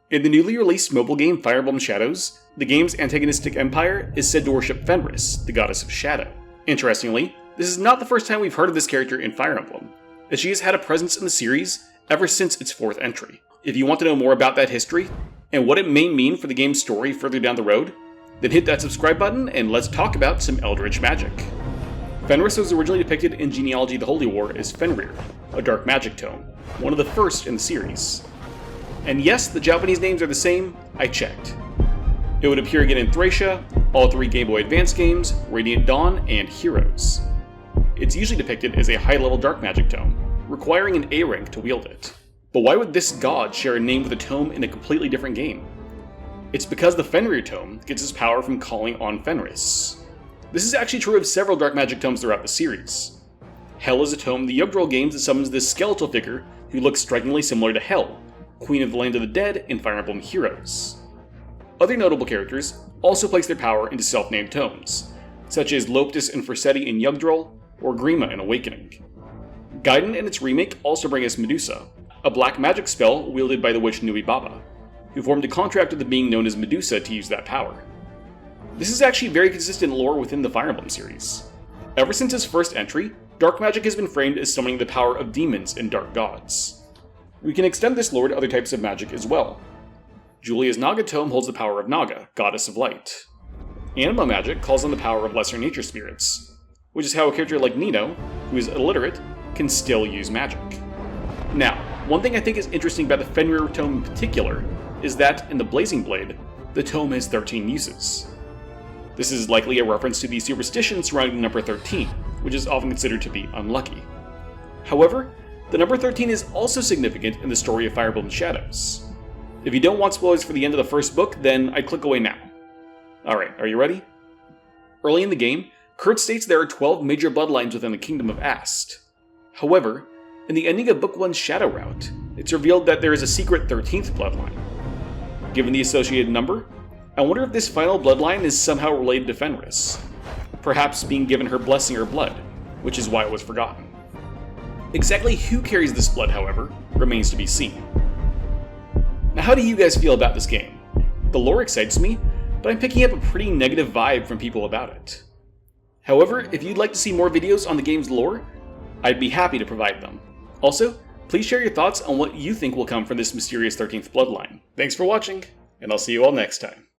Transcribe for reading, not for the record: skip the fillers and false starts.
In the newly released mobile game Fire Emblem Shadows, the game's antagonistic empire is said to worship Fenris, the goddess of shadow. Interestingly, this is not the first time we've heard of this character in Fire Emblem, as she has had a presence in the series ever since its 4th entry. If you want to know more about that history, and what it may mean for the game's story further down the road, then hit that subscribe button and let's talk about some Eldritch magic. Fenris was originally depicted in Genealogy of the Holy War as Fenrir, a dark magic tome, one of the first in the series. And yes, the Japanese names are the same, I checked. It would appear again in Thracia, all 3 Game Boy Advance games, Radiant Dawn, and Heroes. It's usually depicted as a high-level dark magic tome, requiring an A rank to wield it. But why would this god share a name with a tome in a completely different game? It's because the Fenrir tome gets its power from calling on Fenris. This is actually true of several dark magic tomes throughout the series. Hel is a tome in the Yggdrasil games that summons this skeletal figure who looks strikingly similar to Hel, Queen of the Land of the Dead in Fire Emblem Heroes. Other notable characters also place their power into self-named tomes, such as Loptis and Forsetti in Yggdrasil, or Grima in Awakening. Gaiden and its remake also bring us Medusa, a black magic spell wielded by the witch Nui Baba, who formed a contract with the being known as Medusa to use that power. This is actually very consistent lore within the Fire Emblem series. Ever since its first entry, dark magic has been framed as summoning the power of demons and dark gods. We can extend this lore to other types of magic as well. Julia's Naga tome holds the power of Naga, goddess of light. Anima magic calls on the power of lesser nature spirits, which is how a character like Nino, who is illiterate, can still use magic. Now, one thing I think is interesting about the Fenrir tome in particular is that, in the Blazing Blade, the tome has 13 uses. This is likely a reference to the superstition surrounding the number 13, which is often considered to be unlucky. However, the number 13 is also significant in the story of Fire Emblem Shadows. If you don't want spoilers for the end of the first book, then I'd click away now. Alright, are you ready? Early in the game, Kurt states there are 12 major bloodlines within the Kingdom of Ast. However, in the ending of Book 1's Shadow Route, it's revealed that there is a secret 13th bloodline. Given the associated number, I wonder if this final bloodline is somehow related to Fenris, perhaps being given her blessing or blood, which is why it was forgotten. Exactly who carries this blood, however, remains to be seen. Now, how do you guys feel about this game? The lore excites me, but I'm picking up a pretty negative vibe from people about it. However, if you'd like to see more videos on the game's lore, I'd be happy to provide them. Also, please share your thoughts on what you think will come from this mysterious 13th bloodline. Thanks for watching, and I'll see you all next time.